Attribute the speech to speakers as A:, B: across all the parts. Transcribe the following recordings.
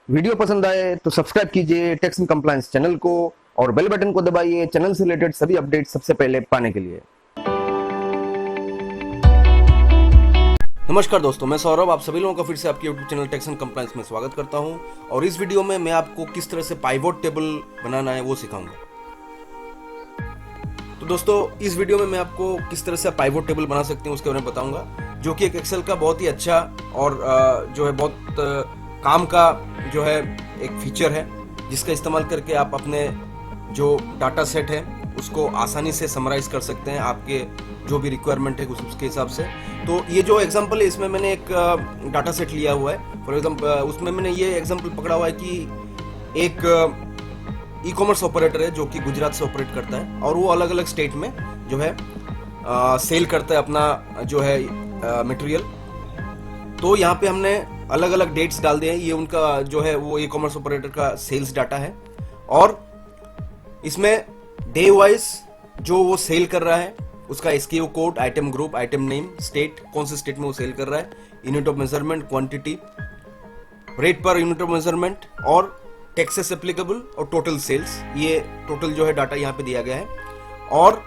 A: Video पसंद आए तो सब्सक्राइब कीजिए टैक्स एंड कंप्लायंस चैनल को और बेल बटन को दबाइए चैनल से रिलेटेड सभी अपडेट सबसे पहले पाने के लिए।
B: नमस्कार दोस्तों, मैं सौरभ आप सभी लोगों का फिर से आपके YouTube channel tax and compliance में स्वागत करता हूं और इस वीडियो में मैं आपको किस तरह से पाइवोट टेबल बनाना है वो सिखाऊंगा। तो दोस्तों, इस वीडियो में मैं आपको किस तरह से पाइवोट टेबल बना सकते हैं उसके बारे में बताऊंगा, जो कि एक एक्सेल का बहुत ही अच्छा और जो है बहुत काम का जो है एक फीचर है, जिसका इस्तेमाल करके आप अपने जो डाटा सेट है उसको आसानी से समराइज कर सकते हैं आपके जो भी रिक्वायरमेंट है उसके हिसाब से। तो ये जो एग्जांपल है इसमें मैंने एक डाटा सेट लिया हुआ है। फॉर एग्जांपल उसमें मैंने ये एग्जांपल पकड़ा हुआ है कि एक ई कॉमर्स ऑपरेटर है जो कि गुजरात से ऑपरेट करता है और वो अलग अलग स्टेट में जो है सेल करता है अपना जो है मटेरियल। तो यहाँ पे हमने अलग अलग डेट्स डाल दिए हैं। ये उनका जो है वो ई कॉमर्स ऑपरेटर का सेल्स डाटा है और इसमें डे वाइज जो वो सेल कर रहा है उसका SQ code, item group, item name, state, कौन से स्टेट में वो सेल कर रहा है, unit of measurement, quantity, rate per unit of measurement और टैक्सेस एप्लीकेबल और टोटल सेल्स। ये टोटल जो है डाटा यहाँ पे दिया गया है और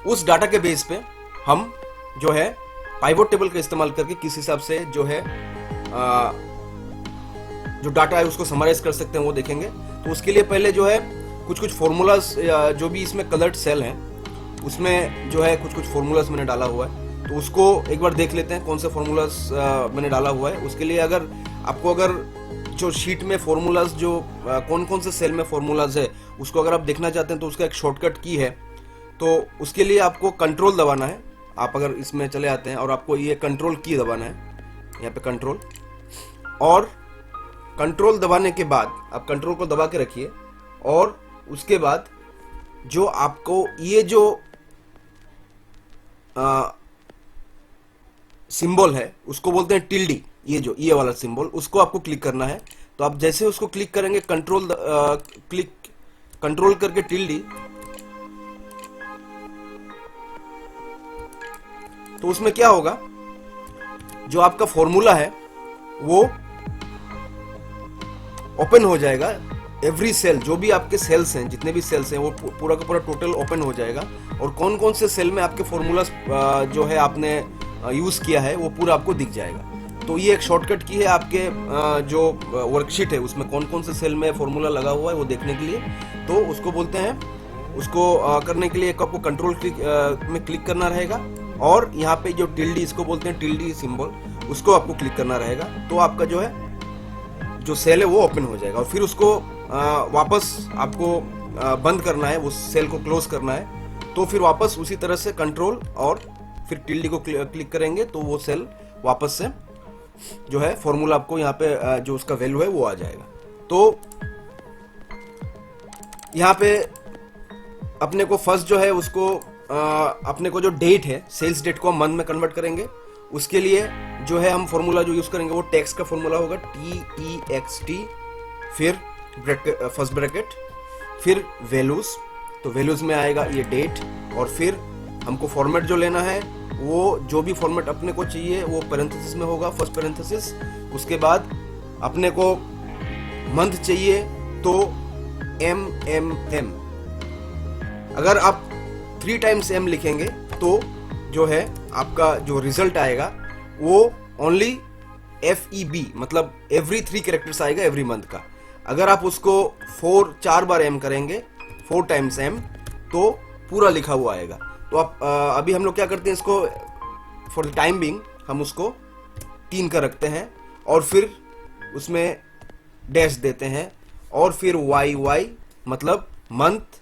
B: उस डाटा के बेस पे हम जो है पाइवोट टेबल का इस्तेमाल करके किस हिसाब से जो है जो डाटा है उसको समराइज कर सकते हैं वो देखेंगे। तो उसके लिए पहले जो है कुछ फॉर्मूलाज, जो भी इसमें कलर्ड सेल हैं उसमें जो है कुछ फॉर्मूलाज मैंने डाला हुआ है, तो उसको एक बार देख लेते हैं कौन से फॉर्मूलाज मैंने डाला हुआ है। उसके लिए अगर जो शीट में फॉर्मूलाज जो कौन कौन से सेल में फॉर्मूलाज है उसको अगर आप देखना चाहते हैं तो उसका एक शॉर्टकट की है। तो उसके लिए आपको कंट्रोल दबाना है। आप अगर इसमें चले आते हैं और आपको ये कंट्रोल की दबाना है, यहाँ पे कंट्रोल, और कंट्रोल दबाने के बाद आप कंट्रोल को दबा के रखिए और उसके बाद जो आपको ये जो सिंबल है उसको बोलते हैं टिल्डी, ये वाला सिंबल, उसको आपको क्लिक करना है। तो आप जैसे उसको क्लिक करेंगे कंट्रोल करके टिल्डी, तो उसमें क्या होगा, जो आपका फॉर्मूला है वो ओपन हो जाएगा। एवरी सेल, जो भी आपके सेल्स हैं, जितने भी सेल्स हैं वो पूरा का पूरा टोटल ओपन हो जाएगा और कौन कौन से सेल में आपके फॉर्मूला जो है आपने यूज किया है वो पूरा आपको दिख जाएगा। तो ये एक शॉर्टकट की है आपके जो वर्कशीट है उसमें कौन कौन से सेल में फॉर्मूला लगा हुआ है वो देखने के लिए। तो उसको बोलते हैं, उसको करने के लिए आपको कंट्रोल में क्लिक करना रहेगा और यहाँ पे जो टिल्डी, इसको बोलते हैं टिल्डी सिंबल, उसको आपको क्लिक करना रहेगा। तो आपका जो है जो सेल है वो ओपन हो जाएगा और फिर उसको वापस आपको बंद करना है, उस सेल को क्लोज करना है। तो फिर वापस उसी तरह से कंट्रोल और फिर टिल्डी को क्लिक करेंगे तो वो सेल वापस से जो है फॉर्मूला आपको यहाँ पे जो उसका वैल्यू है वो आ जाएगा। तो यहाँ पे अपने को फर्स्ट जो है उसको अपने को जो डेट है, सेल्स डेट को हम मंथ में कन्वर्ट करेंगे। उसके लिए जो है हम फॉर्मूला जो यूज करेंगे वो टैक्स का फॉर्मूला होगा, TEXT, फिर फर्स्ट ब्रैकेट, फिर वैल्यूज। तो वैल्यूज में आएगा ये डेट और फिर हमको फॉर्मेट जो लेना है वो जो भी फॉर्मेट अपने को चाहिए वो पैरेंथेसिस में होगा, फर्स्ट पैरेंथेसिस। उसके बाद अपने को मंथ चाहिए तो MMM। अगर आप 3 टाइम्स M लिखेंगे तो जो है आपका जो रिजल्ट आएगा वो ओनली FEB, मतलब एवरी 3 कैरेक्टर्स आएगा एवरी मंथ का। अगर आप उसको 4 बार M करेंगे, 4 टाइम्स M, तो पूरा लिखा हुआ आएगा। तो आप अभी हम लोग क्या करते हैं, इसको फॉर द टाइम बिंग हम उसको 3 का रखते हैं और फिर उसमें डैश देते हैं और फिर YY मतलब मंथ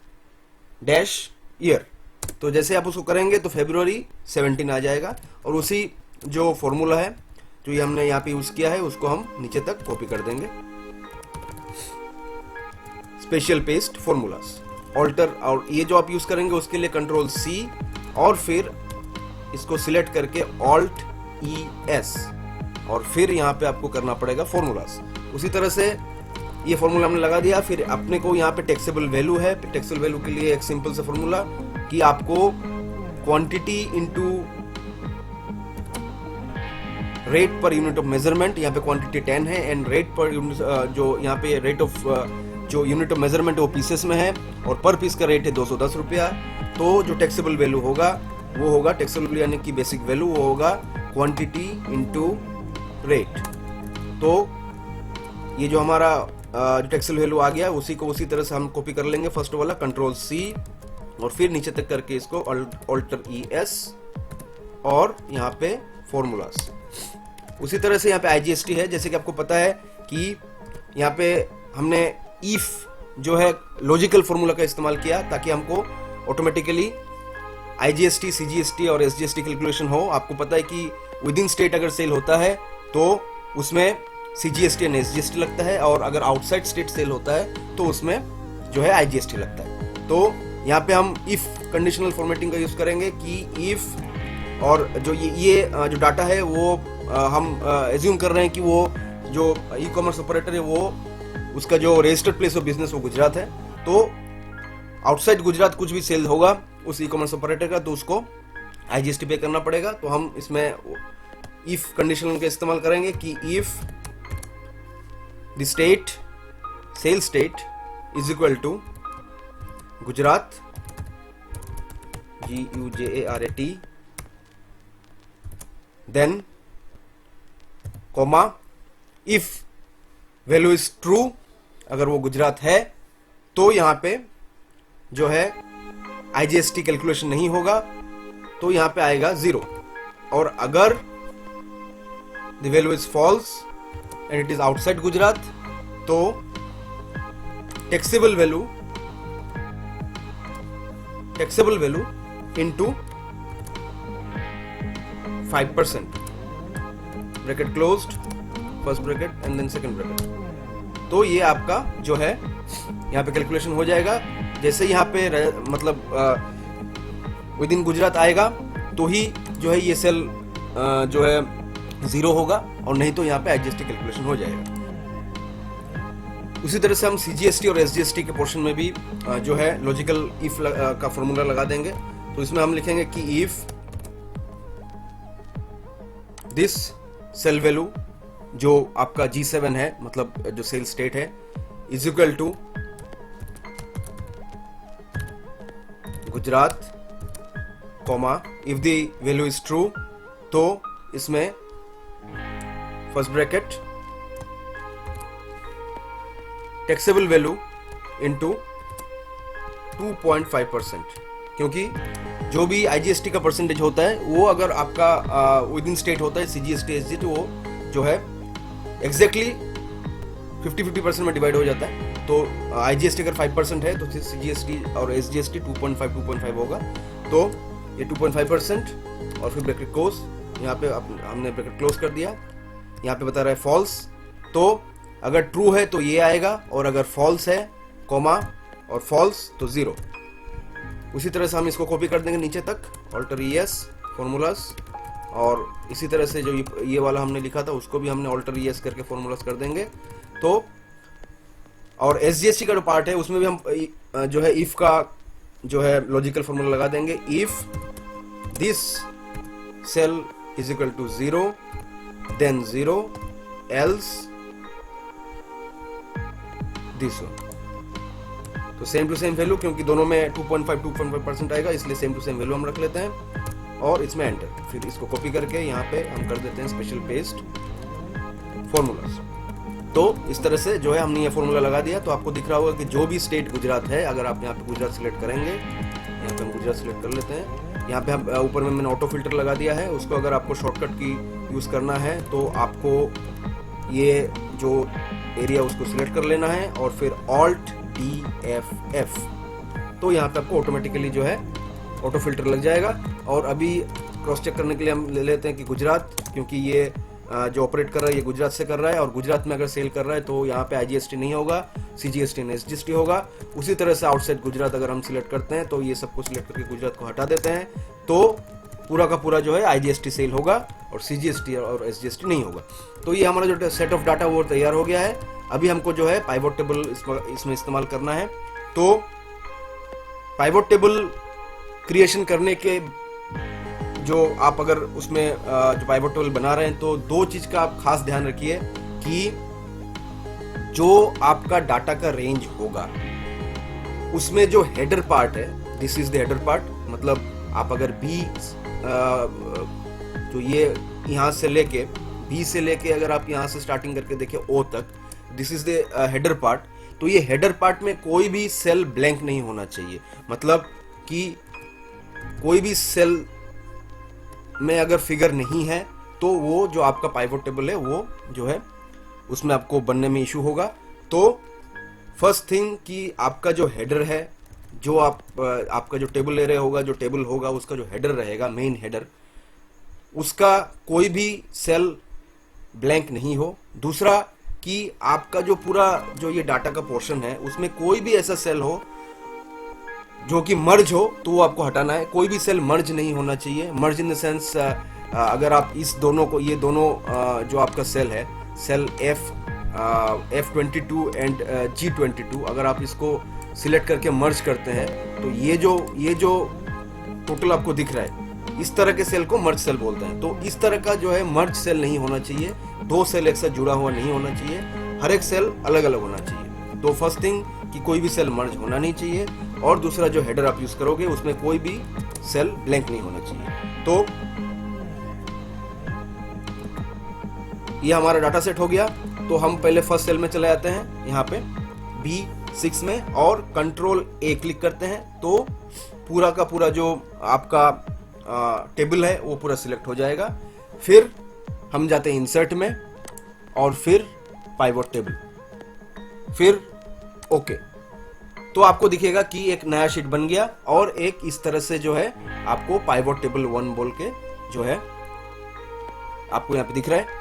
B: डैश ईयर। तो जैसे आप उसको करेंगे तो February 17 आ जाएगा और उसी जो फॉर्मूला है जो ये हमने यहाँ पे यूज किया है उसको हम नीचे तक कॉपी कर देंगे। स्पेशल पेस्ट फॉर्मूलास ऑल्टर, और ये जो आप यूज करेंगे उसके लिए कंट्रोल C और फिर इसको सिलेक्ट करके Alt ES और फिर यहाँ पे आपको करना पड़ेगा फॉर्मूलास। उसी तरह से ये फॉर्मूला हमने लगा दिया। फिर अपने को यहाँ पे टैक्सेबल वैल्यू है। टैक्सेबल वैल्यू के लिए एक सिंपल सा फॉर्मूला कि आपको quantity into rate per unit of measurement, यहाँ पे क्वांटिटी 10 है, एंड रेट पर यूनिट जो यहाँ पे रेट ऑफ जो यूनिट ऑफ मेजरमेंट वो पीसेस में है, और पर पीस का रेट है 210 रुपया। तो जो टैक्सेबल वैल्यू होगा वो होगा टैक्सेबल यानी कि बेसिक वैल्यू, वो होगा क्वांटिटी इनटू रेट। तो ये जो हमारा जो टैक्सेबल वैल्यू आ गया उसी को उसी तरह से हम कॉपी कर लेंगे, फर्स्ट वाला कंट्रोल C और फिर नीचे तक करके इसको ऑल्टर ES और यहाँ पे फॉर्मूलास। उसी तरह से यहाँ पे IGST है, जैसे कि आपको पता है कि यहाँ पे हमने इफ जो है लॉजिकल फॉर्मूला का इस्तेमाल किया ताकि हमको ऑटोमेटिकली IGST, CGST और SGST कैलकुलेशन हो। आपको पता है कि विद इन स्टेट अगर सेल होता है तो उसमें CGST एंड SGST लगता है, और अगर आउटसाइड स्टेट सेल होता है तो उसमें जो है IGST लगता है। तो यहाँ पे हम इफ कंडीशनल फॉर्मेटिंग का यूज करेंगे कि इफ, और जो ये जो डाटा है वो हम एज्यूम कर रहे हैं कि वो जो ई कॉमर्स ऑपरेटर है वो उसका जो रजिस्टर्ड प्लेस ऑफ बिजनेस वो गुजरात है। तो आउटसाइड गुजरात कुछ भी सेल होगा उस ई कॉमर्स ऑपरेटर का तो उसको IGST पे करना पड़ेगा। तो हम इसमें इफ कंडीशन का इस्तेमाल करेंगे कि if the state cell state is equal to Gujarat GUJARAT then comma if value is true, अगर वो गुजरात है तो यहां पे जो है IGST कैलकुलेशन नहीं होगा, तो यहां पे आएगा 0, और अगर the value is false and it is outside Gujarat तो taxable value into 5%, bracket closed, first bracket and then second bracket. तो ये आपका जो है यहाँ पे कैलकुलेशन हो जाएगा। जैसे यहाँ पे विद इन गुजरात आएगा तो ही जो है ये सेल जो है 0 होगा, और नहीं तो यहाँ पे IGST कैलकुलेशन हो जाएगा। उसी तरह से हम CGST और SGST के पोर्शन में भी जो है लॉजिकल इफ का फॉर्मूला लगा देंगे। तो इसमें हम लिखेंगे कि इफ दिस सेल वैल्यू जो आपका G7 है, मतलब जो सेल स्टेट है, is equal to Gujarat comma if the value is true, तो इसमें first bracket taxable value into 2.5%, क्योंकि जो भी IGST का परसेंटेज होता है वो अगर आपका विद इन स्टेट होता है CGST SGST, वो जो है एग्जैक्टली 50-50% में डिवाइड हो जाता है। तो IGST अगर 5% है तो CGST और SGST 2.5 होगा। तो ये 2.5% और फिर ब्रैकेट क्लोज, यहाँ पे हमने ब्रैकेट क्लोज कर दिया। यहाँ पे बता रहा है फॉल्स, तो अगर ट्रू है तो ये आएगा, और अगर फॉल्स है कॉमा और फॉल्स तो 0। उसी तरह से हम इसको कॉपी कर देंगे नीचे तक, ऑल्टर ES फॉर्मूलास, और इसी तरह से जो ये वाला हमने लिखा था उसको भी हमने ऑल्टर ES करके फॉर्मूलास कर देंगे। तो और SGST का जो पार्ट है उसमें भी हम जो है इफ का जो है लॉजिकल फॉर्मूला लगा देंगे, if this cell is equal to 0 then 0 else this one. तो सेम टू सेम वैल्यू, क्योंकि दोनों में 2.5% आएगा इसलिए सेम टू सेम वैल्यू हम रख लेते हैं, और इसमें एंटर। फिर इसको कॉपी करके यहाँ पे हम कर देते हैं स्पेशल पेस्ट फॉर्मूलास। तो इस तरह से जो है हमने ये फॉर्मूला लगा दिया। तो आपको दिख रहा होगा कि जो भी स्टेट गुजरात है, अगर आप यहाँ पे गुजरात सिलेक्ट करेंगे, यहाँ पे हम गुजरात सिलेक्ट कर लेते हैं, यहाँ पे हम ऊपर में मैंने ऑटो फिल्टर लगा दिया है, उसको अगर आपको शॉर्टकट की यूज़ करना है तो आपको ये जो एरिया उसको सिलेक्ट कर लेना है और फिर Alt DFF, तो यहाँ पे आपको ऑटोमेटिकली जो है ऑटो फिल्टर लग जाएगा। और अभी क्रॉस चेक करने के लिए हम ले लेते हैं कि गुजरात, क्योंकि ये जो ऑपरेट कर रहा है ये गुजरात से कर रहा है, और गुजरात में अगर सेल कर रहा है तो यहाँ पे IGST नहीं होगा, CGST एंड SGST होगा। उसी तरह से आउटसाइड गुजरात अगर हम सिलेक्ट करते हैं तो ये सबको सिलेक्ट करके गुजरात को हटा देते हैं, तो पूरा का पूरा जो है IGST सेल होगा और CGST और SGST नहीं होगा। तो ये हमारा जो सेट ऑफ डाटा वो तैयार हो गया है। अभी हमको जो है पाइवट टेबल इसमें इस्तेमाल करना है। तो पाइवट टेबल क्रिएशन करने के जो आप अगर उसमें जो पाइवट टेबल बना रहे हैं तो दो चीज का आप खास ध्यान रखिए कि जो आपका डाटा का रेंज होगा उसमें जो हेडर पार्ट है, this is the header part, मतलब आप अगर बी जो ये यहाँ से लेके बी से लेके अगर आप यहाँ से स्टार्टिंग करके देखें ओ तक, this is the header part, तो ये हेडर पार्ट में कोई भी सेल ब्लैंक नहीं होना चाहिए। मतलब कि कोई भी सेल में अगर फिगर नहीं है तो वो जो आपका पाइवट टेबल है वो जो है उसमें आपको बनने में इशू होगा। तो फर्स्ट थिंग कि आपका जो हेडर है, जो आपका जो टेबल एरे होगा, जो टेबल होगा उसका जो हेडर रहेगा, मेन हेडर, उसका कोई भी सेल ब्लैंक नहीं हो। दूसरा कि आपका जो पूरा जो ये डाटा का पोर्शन है उसमें कोई भी ऐसा सेल हो जो कि मर्ज हो तो वो आपको हटाना है। कोई भी सेल मर्ज नहीं होना चाहिए। मर्ज इन द सेंस अगर आप इस दोनों को, ये दोनों जो आपका सेल है, सेल F22 एंड G22, अगर आप इसको सिलेक्ट करके मर्ज करते हैं तो ये जो टोटल आपको दिख रहा है, इस तरह के सेल को मर्ज सेल बोलते हैं। तो इस तरह का जो है मर्ज सेल नहीं होना चाहिए, दो सेल एक साथ जुड़ा हुआ नहीं होना चाहिए, हर एक सेल अलग अलग होना चाहिए। तो फर्स्ट थिंग कि कोई भी सेल मर्ज होना नहीं चाहिए, और दूसरा जो हेडर आप यूज करोगे उसमें कोई भी सेल ब्लैंक नहीं होना चाहिए। तो ये हमारा डाटा सेट हो गया। तो हम पहले फर्स्ट सेल में चले जाते हैं, यहाँ पे B6 में, और कंट्रोल A क्लिक करते हैं तो पूरा का पूरा जो आपका टेबल है वो पूरा सिलेक्ट हो जाएगा। फिर हम जाते हैं इंसर्ट में और फिर पाइवट टेबल, फिर ओके। तो आपको दिखेगा कि एक नया शीट बन गया और एक इस तरह से जो है आपको पाइवट टेबल 1 बोल के जो है आपको यहाँ पे दिख रहा है।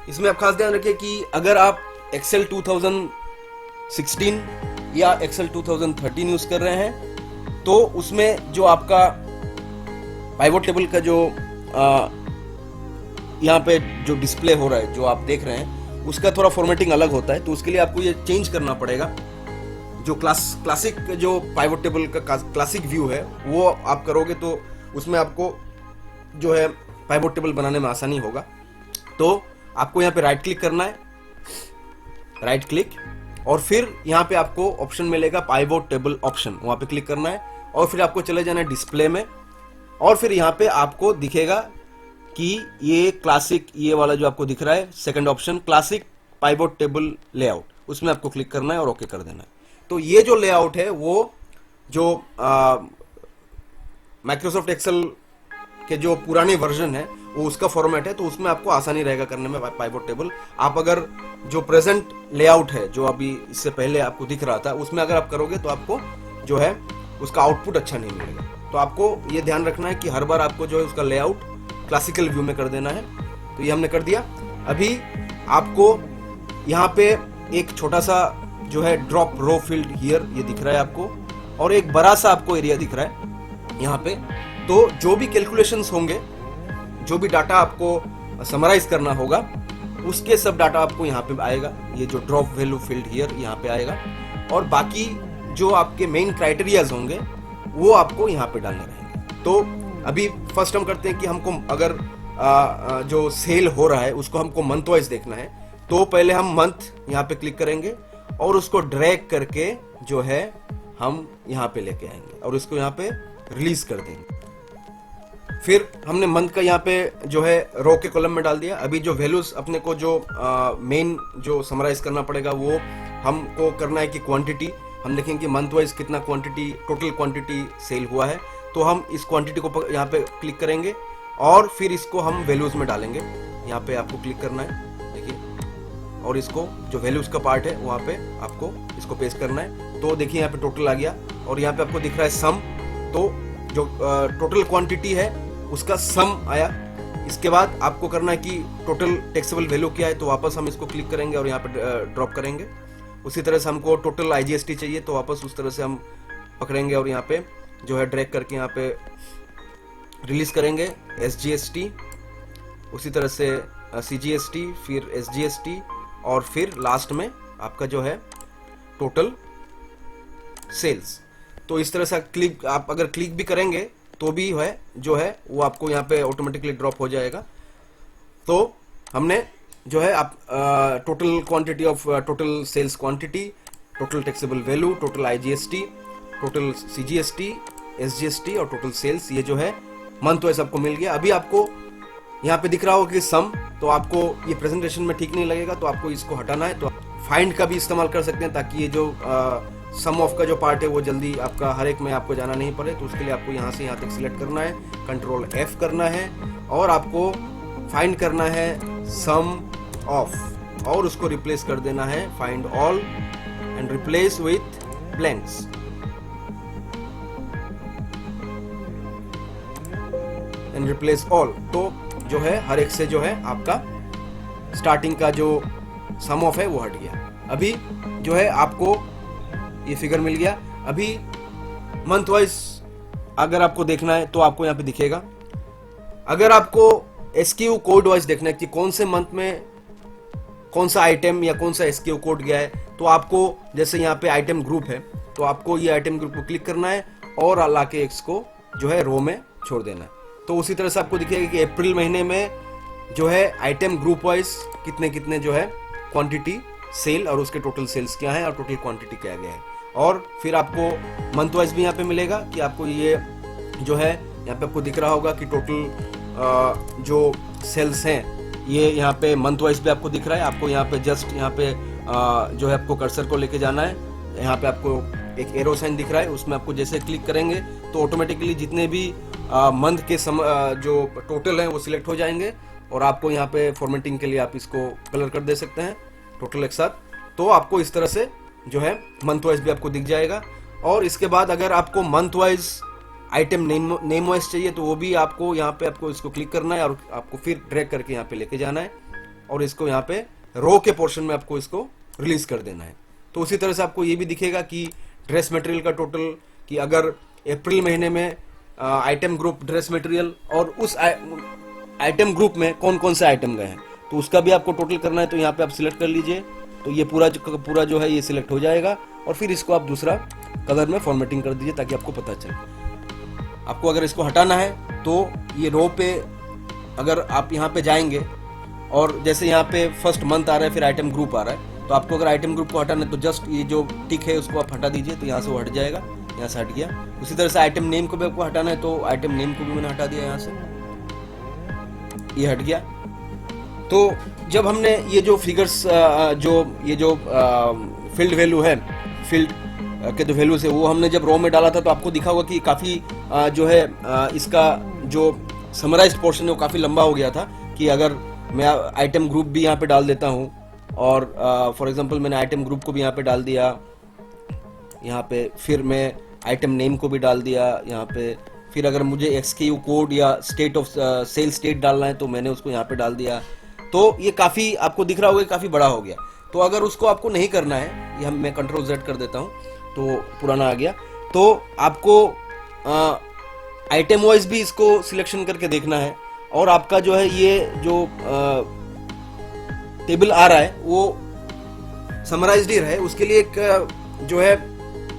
B: इसमें आप खास ध्यान रखिए कि अगर आप एक्सेल 2016 या एक्सेल 2013 यूज कर रहे हैं तो उसमें जो आपका पाइवट टेबल का जो यहाँ पे जो डिस्प्ले हो रहा है, जो आप देख रहे हैं, उसका थोड़ा फॉर्मेटिंग अलग होता है। तो उसके लिए आपको ये चेंज करना पड़ेगा। जो क्लासिक जो पाइवट टेबल का क्लासिक व्यू है वो आप करोगे तो उसमें आपको जो है पाइवट टेबल बनाने में आसानी होगा। तो आपको यहाँ पे राइट क्लिक करना है, राइट क्लिक, और फिर यहाँ पे आपको ऑप्शन मिलेगा पाइवट टेबल ऑप्शन, वहां पे क्लिक करना है और फिर आपको चले जाना है डिस्प्ले में, और फिर यहाँ पे आपको दिखेगा कि ये क्लासिक, ये वाला जो आपको दिख रहा है second option, classic pivot table layout, उसमें आपको क्लिक करना है और ओके कर देना है। तो ये जो लेआउट है वो जो माइक्रोसॉफ्ट एक्सेल के जो पुराने वर्जन है वो उसका फॉर्मेट है, तो उसमें आपको आसानी रहेगा करने में पाइवट टेबल। आप अगर जो प्रेजेंट लेआउट है जो अभी इससे पहले आपको दिख रहा था उसमें अगर आप करोगे तो आपको जो है उसका आउटपुट अच्छा नहीं मिलेगा। तो आपको ये ध्यान रखना है कि हर बार आपको जो है उसका लेआउट क्लासिकल व्यू में कर देना है। तो ये हमने कर दिया। अभी आपको यहाँ पे एक छोटा सा जो है ड्रॉप रो फील्ड हियर ये दिख रहा है आपको, और एक बड़ा सा आपको एरिया दिख रहा है यहाँ पे। तो जो भी कैलकुलेशंस होंगे, जो भी डाटा आपको समराइज करना होगा, उसके सब डाटा आपको यहाँ पे आएगा। ये जो ड्रॉप वैल्यू फील्ड हियर यहाँ पे आएगा, और बाकी जो आपके मेन क्राइटेरियाज होंगे वो आपको यहाँ पे डालने रहेंगे। तो अभी फर्स्ट हम करते हैं कि हमको अगर जो सेल हो रहा है उसको हमको मंथ वाइज देखना है, तो पहले हम मंथ यहाँ पे क्लिक करेंगे और उसको ड्रैग करके जो है हम यहाँ पे लेके आएंगे और इसको यहाँ पे रिलीज कर देंगे। फिर हमने मंथ का यहाँ पे जो है रो के कॉलम में डाल दिया। अभी जो वैल्यूज अपने को जो मेन जो समराइज करना पड़ेगा वो हमको करना है कि क्वांटिटी, हम देखेंगे मंथ वाइज कितना क्वांटिटी, टोटल क्वांटिटी सेल हुआ है। तो हम इस क्वांटिटी को यहाँ पे क्लिक करेंगे और फिर इसको हम वैल्यूज में डालेंगे। यहाँ पे आपको क्लिक करना है, देखिए, और इसको जो वैल्यूज का पार्ट है वहाँ पे आपको इसको पेस्ट करना है। तो देखिए यहाँ पे टोटल आ गया और यहाँ पे आपको दिख रहा है सम। तो जो टोटल क्वांटिटी है उसका सम आया। इसके बाद आपको करना है कि टोटल टैक्सेबल वैल्यू क्या है, तो वापस हम इसको क्लिक करेंगे और यहाँ पे ड्रॉप करेंगे। उसी तरह से हमको टोटल IGST चाहिए, तो वापस उस तरह से हम पकड़ेंगे और यहाँ पे जो है ड्रैग करके यहाँ पे रिलीज करेंगे SGST, उसी तरह से CGST, फिर SGST, और फिर लास्ट में आपका जो है टोटल सेल्स। तो इस तरह से क्लिक, आप अगर क्लिक भी करेंगे तो भी है जो है वो आपको यहाँ पे ऑटोमेटिकली ड्रॉप हो जाएगा। तो हमने जो है आप total quantity of total sales quantity, total taxable value, total IGST, total CGST, SGST और टोटल सेल्स, ये जो है मंथ वाइज आपको मिल गया। अभी आपको यहाँ पे दिख रहा होगा कि सम, तो आपको ये प्रेजेंटेशन में ठीक नहीं लगेगा, तो आपको इसको हटाना है। तो फाइंड का भी इस्तेमाल कर सकते हैं, ताकि ये जो सम ऑफ का जो पार्ट है वो जल्दी आपका हर एक में आपको जाना नहीं पड़े। तो उसके लिए आपको यहाँ से यहाँ तक सिलेक्ट करना है, कंट्रोल F करना है और आपको फाइंड करना है सम ऑफ और उसको रिप्लेस कर देना है find all and replace with blanks. And replace all, तो जो है हर एक से जो है आपका स्टार्टिंग का जो सम ऑफ है वो हट गया। अभी जो है आपको ये फिगर मिल गया। अभी मंथ वाइज अगर आपको देखना है तो आपको यहाँ पे दिखेगा। अगर आपको एसक्यू कोड वाइज देखना है कि कौन से मंथ में कौन सा आइटम या कौन सा एसक्यू कोड गया है, तो आपको जैसे यहाँ पे आइटम ग्रुप है, तो आपको ये आइटम ग्रुप को क्लिक करना है और लाके इसको जो है रो में छोड़ देना है। तो उसी तरह से आपको दिखेगा कि अप्रैल महीने में जो है आइटम ग्रुप वाइज कितने कितने जो है क्वांटिटी सेल और उसके टोटल सेल्स क्या है और टोटल क्वांटिटी क्या गया है। और फिर आपको मंथ वाइज भी यहाँ पे मिलेगा कि आपको ये जो है यहाँ पे आपको दिख रहा होगा कि टोटल जो सेल्स हैं ये यहाँ पे मंथ वाइज भी आपको दिख रहा है। आपको यहाँ पे जस्ट यहाँ पे जो है आपको कर्सर को लेके जाना है। यहाँ पे आपको एक एरो साइन दिख रहा है, उसमें आपको जैसे क्लिक करेंगे तो ऑटोमेटिकली जितने भी मंथ के जो टोटल हैं वो सिलेक्ट हो जाएंगे और आपको यहाँ पे फॉर्मेटिंग के लिए आप इसको कलर कर दे सकते हैं टोटल एक साथ। तो आपको इस तरह से जो है मंथ वाइज भी आपको दिख जाएगा। और इसके बाद अगर आपको month wise item name wise चाहिए तो वो भी आपको यहाँ पे आपको इसको क्लिक करना है और आपको फिर ड्रैग करके यहाँ पे लेके जाना है और इसको यहाँ पे रो के पोर्शन में आपको इसको रिलीज कर देना है। तो उसी तरह से आपको ये भी दिखेगा कि ड्रेस मटेरियल का टोटल, कि अगर अप्रैल महीने में आइटम ग्रुप ड्रेस मटेरियल और उस आइटम ग्रुप में कौन कौन से आइटम गए हैं तो उसका भी आपको टोटल करना है। तो यहाँ पे आप सिलेक्ट कर लीजिए, तो ये पूरा जो है ये सिलेक्ट हो जाएगा और फिर इसको आप दूसरा कलर में फॉर्मेटिंग कर दीजिए ताकि आपको पता चले। आपको अगर इसको हटाना है तो ये रो पे अगर आप यहाँ पे जाएंगे और जैसे यहाँ पे फर्स्ट मंथ आ रहा है फिर आइटम ग्रुप आ रहा है, तो आपको अगर आइटम ग्रुप को हटाना है तो जस्ट ये जो टिक है उसको आप हटा दीजिए, तो यहाँ से वो हट जाएगा, यहाँ से हट गया। उसी तरह से आइटम नेम को भी आपको हटाना है तो आइटम नेम को भी मैंने हटा दिया, यहाँ से ये हट गया। तो जब हमने ये जो फिगर्स ये जो फील्ड वैल्यू है, फील्ड के जो वैल्यूज है वो हमने जब रो में डाला था तो आपको दिखा होगा कि काफ़ी जो है इसका जो समराइज्ड पोर्शन है वो काफ़ी लंबा हो गया था। कि अगर मैं आइटम ग्रुप भी यहाँ पे डाल देता हूँ और फॉर एग्जांपल मैंने आइटम ग्रुप को भी यहाँ पे डाल दिया यहाँ पे, फिर मैं आइटम नेम को भी डाल दिया यहाँ पे, फिर अगर मुझे एक्सक्यू कोड या स्टेट ऑफ सेल स्टेट डालना है तो मैंने उसको यहाँ पे डाल दिया। तो ये काफ़ी आपको दिख रहा होगा काफ़ी बड़ा हो गया। तो अगर उसको आपको नहीं करना है, ये मैं कंट्रोल Z कर देता हूँ तो पुराना आ गया। तो आपको आइटम वाइज भी इसको सिलेक्शन करके देखना है और आपका जो है ये जो टेबल आ रहा है वो समराइज्ड ही रहे, उसके लिए एक जो है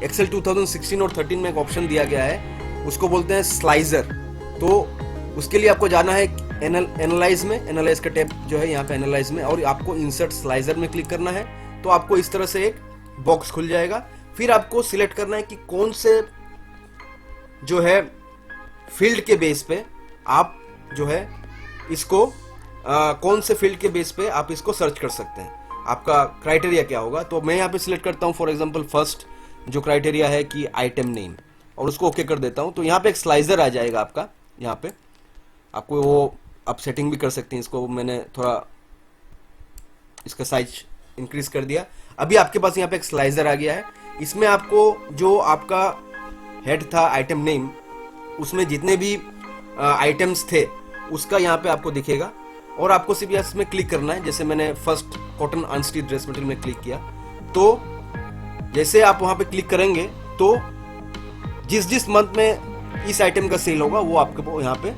B: एक्सेल 2016 और 13 में एक ऑप्शन दिया गया है, उसको बोलते हैं स्लाइजर। तो उसके लिए आपको जाना है एनालाइज में, एनालाइज का टैब जो है यहाँ पे एनालाइज में, और आपको इंसर्ट स्लाइजर में क्लिक करना है। तो आपको इस तरह से एक बॉक्स खुल जाएगा। फिर आपको सिलेक्ट करना है कि कौन से जो है फील्ड के बेस पे आप जो है इसको कौन से फील्ड के बेस पे आप इसको सर्च कर सकते हैं, आपका क्राइटेरिया क्या होगा। तो मैं यहाँ पे सिलेक्ट करता हूँ फॉर एग्जांपल फर्स्ट जो क्राइटेरिया है कि आइटम नेम, और उसको ओके कर देता हूँ। तो यहाँ पे एक स्लाइजर आ जाएगा आपका, यहाँ पे आपको वो आप सेटिंग भी कर सकते हैं। इसको मैंने थोड़ा इसका साइज इंक्रीज कर दिया। अभी आपके पास यहाँ पे एक स्लाइजर आ गया है। इसमें आपको जो आपका हेड था आइटम नेम, उसमें जितने भी आइटम्स थे उसका यहाँ पे आपको दिखेगा और आपको सिर्फ इसमें क्लिक करना है। जैसे मैंने first cotton unstitch dress material में क्लिक किया, तो जैसे आप वहां पे क्लिक करेंगे तो जिस मंथ में इस आइटम का सेल होगा वो आपको यहाँ पे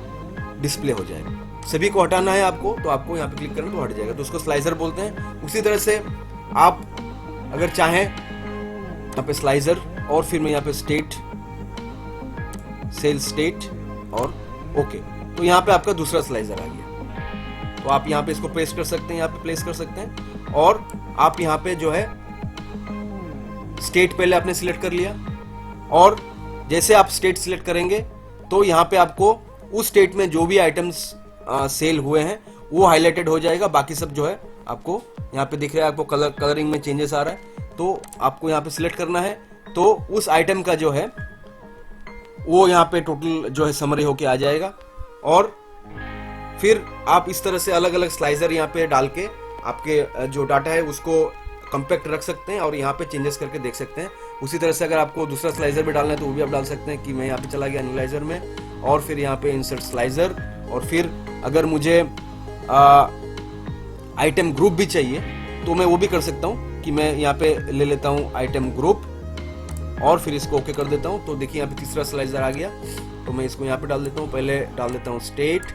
B: डिस्प्ले हो जाएगा। सभी को हटाना है आपको, तो आपको यहाँ पे क्लिक करना तो हट जाएगा। तो उसको स्लाइजर बोलते हैं। उसी तरह से आप अगर चाहें यहाँ पे स्लाइजर और फिर मैं यहाँ पे स्टेट, सेल स्टेट और ओके। तो यहाँ पे आपका दूसरा स्लाइजर आ गया। तो आप यहाँ पे इसको पेस्ट कर सकते हैं, यहाँ पे प्लेस कर सकते हैं। और आप यहाँ पे जो है स्टेट पहले आपने सिलेक्ट कर लिया, और जैसे आप स्टेट सिलेक्ट करेंगे तो यहाँ पे आपको उस स्टेट में जो भी आइटम्स सेल हुए हैं वो हाईलाइटेड हो जाएगा। बाकी सब जो है आपको यहाँ पे दिख रहा है, आपको कलरिंग में चेंजेस आ रहा है। तो आपको यहाँ पे सिलेक्ट करना है, तो उस आइटम का जो है वो यहाँ पे टोटल जो है समरी होके आ जाएगा। और फिर आप इस तरह से अलग अलग स्लाइजर यहाँ पे डाल के आपके जो डाटा है उसको कम्पैक्ट रख सकते हैं और यहाँ पे चेंजेस करके देख सकते हैं। उसी तरह से अगर आपको दूसरा स्लाइजर भी डालना है तो वो भी आप डाल सकते हैं कि मैं यहाँ पे चला गया एनालाइजर में, और फिर यहाँ पे इंसर्ट स्लाइजर, और फिर अगर मुझे आइटम ग्रुप भी चाहिए तो मैं वो भी कर सकता हूँ कि मैं यहाँ पे ले लेता हूँ आइटम ग्रुप और फिर इसको ओके कर देता हूँ। तो देखिए यहाँ पे तीसरा स्लाइजर आ गया। तो मैं इसको यहाँ पे डाल देता हूँ, पहले डाल देता हूँ स्टेट,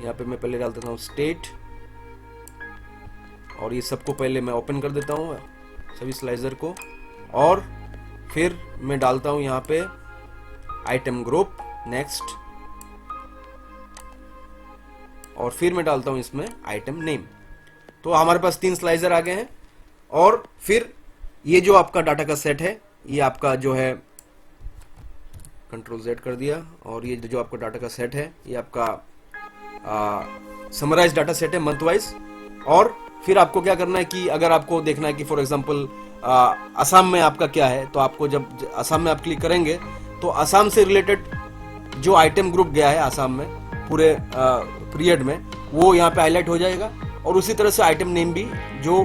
B: यहाँ पे मैं पहले डाल देता हूँ स्टेट, और ये सबको पहले मैं ओपन कर देता हूँ सभी स्लाइजर को, और फिर मैं डालता हूँ यहाँ पे आइटम ग्रुप, नेक्स्ट, और फिर मैं डालता हूँ इसमें आइटम नेम। तो हमारे पास 3 स्लाइजर आ गए हैं। और फिर ये जो आपका डाटा का सेट है, ये आपका जो है कंट्रोल Z कर दिया, और ये जो आपका डाटा का सेट है ये आपका समराइज डाटा सेट है मंथ वाइज। और फिर आपको क्या करना है कि अगर आपको देखना है कि फॉर एग्जांपल असम में आपका क्या है, तो आपको जब असम में आप क्लिक करेंगे तो असम से रिलेटेड जो आइटम ग्रुप गया है असम में पूरे पीरियड में, वो यहाँ पे हाईलाइट हो जाएगा। और उसी तरह से आइटम नेम भी, जो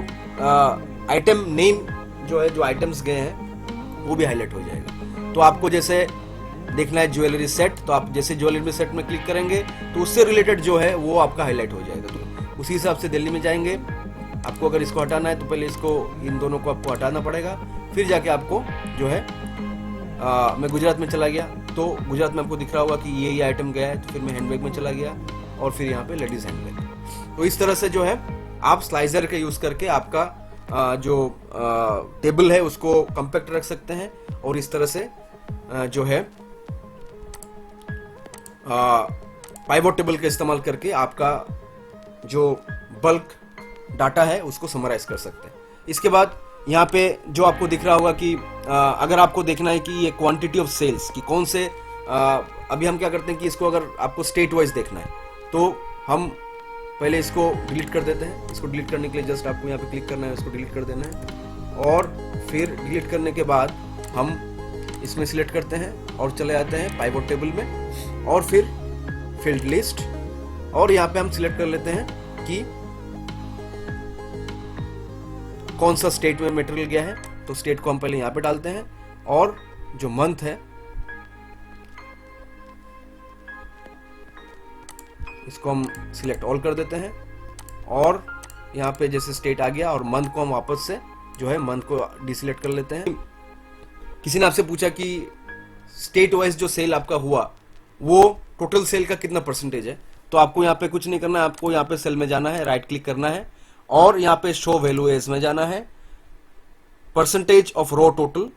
B: आइटम नेम जो है जो आइटम्स गए हैं वो भी हाईलाइट हो जाएगा। तो आपको जैसे देखना है ज्वेलरी सेट, तो आप जैसे ज्वेलरी सेट में क्लिक करेंगे तो उससे रिलेटेड जो है वो आपका हाईलाइट हो जाएगा। तो उसी हिसाब से दिल्ली में जाएंगे। आपको अगर इसको हटाना है तो पहले इसको, इन दोनों को आपको हटाना पड़ेगा, फिर जाके आपको जो है मैं गुजरात में चला गया तो गुजरात में आपको दिख रहा होगा कि ये आइटम गया है, तो फिर मैं हैंडबैग में चला गया और फिर यहाँ पे लेडीज हैंडबैग। तो इस तरह से जो है आप स्लाइजर का यूज करके आपका जो टेबल है उसको कम्पैक्ट रख सकते हैं, और इस तरह से जो है पाइवोट टेबल का इस्तेमाल करके आपका जो बल्क डाटा है उसको समराइज कर सकते हैं। इसके बाद यहाँ पे जो आपको दिख रहा होगा कि अगर आपको देखना है कि ये क्वांटिटी ऑफ सेल्स की कौन से, अभी हम क्या करते हैं कि इसको अगर आपको स्टेट वाइज देखना है तो हम पहले इसको डिलीट कर देते हैं। इसको डिलीट करने के लिए जस्ट आपको यहाँ पे क्लिक करना है, इसको डिलीट कर देना है, और फिर डिलीट करने के बाद हम इसमें सिलेक्ट करते हैं और चले आते हैं पाइवोट टेबल में, और फिर फील्ड लिस्ट, और यहाँ पे हम सिलेक्ट कर लेते हैं कि कौन सा स्टेट में मटेरियल गया है। तो स्टेट को हम पहले यहाँ पे डालते हैं, और जो मंथ है इसको हम सिलेक्ट ऑल कर देते हैं, और यहाँ पे जैसे स्टेट आ गया, और मंथ को हम वापस से जो है मंथ को डिसिलेक्ट कर लेते हैं। किसी ने आपसे पूछा कि स्टेट वाइज जो सेल आपका हुआ वो टोटल सेल का कितना परसेंटेज है, तो आपको यहाँ पे कुछ नहीं करना है, आपको यहाँ पे सेल में जाना है, राइट क्लिक करना है, और यहाँ पे शो वैल्यू एज में जाना है, percentage of row total,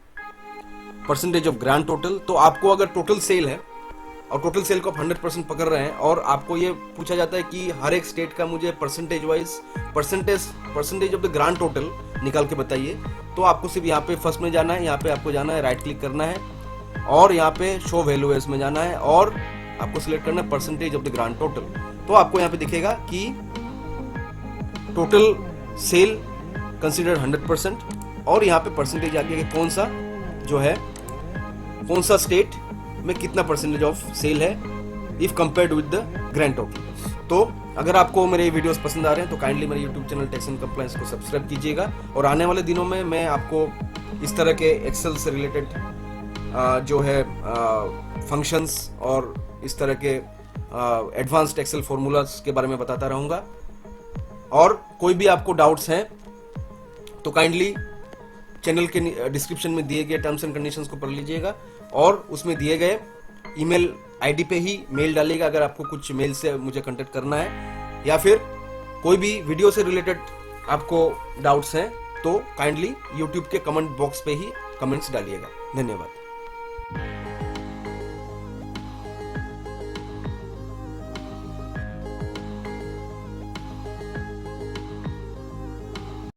B: percentage of grand total. तो आपको अगर टोटल सेल है और टोटल सेल को आप 100% पकड़ रहे हैं, और आपको ये पूछा जाता है कि हर एक स्टेट का मुझे percentage wise percentage of the grand total निकाल के बताइए, तो आपको सिर्फ यहाँ पे फर्स्ट में जाना है, यहाँ पे आपको जाना है, राइट क्लिक करना है, और यहाँ पे शो वैल्यू एज में जाना है, और आपको सिलेक्ट करना है percentage of the grand total. तो आपको यहाँ पे दिखेगा कि टोटल सेल कंसिडर 100%, और यहाँ पे परसेंटेज आ गया कि कौन सा जो है, कौन सा स्टेट में कितना परसेंटेज ऑफ सेल है if compared with the grand total. तो अगर आपको मेरे वीडियोस पसंद आ रहे हैं तो काइंडली मेरे YouTube channel tax and compliance को सब्सक्राइब कीजिएगा, और आने वाले दिनों में मैं आपको इस तरह के एक्सेल से रिलेटेड जो है फंक्शंस और इस तरह के एडवांस्ड एक्सेल फॉर्मूलाज के बारे में बताता रहूँगा। और कोई भी आपको डाउट्स हैं तो काइंडली चैनल के डिस्क्रिप्शन में दिए गए टर्म्स एंड कंडीशंस को पढ़ लीजिएगा, और उसमें दिए गए ईमेल आईडी पे ही मेल डालिएगा अगर आपको कुछ मेल से मुझे कांटेक्ट करना है, या फिर कोई भी वीडियो से रिलेटेड आपको डाउट्स हैं तो काइंडली यूट्यूब के कमेंट बॉक्स पे ही कमेंट्स डालिएगा। धन्यवाद।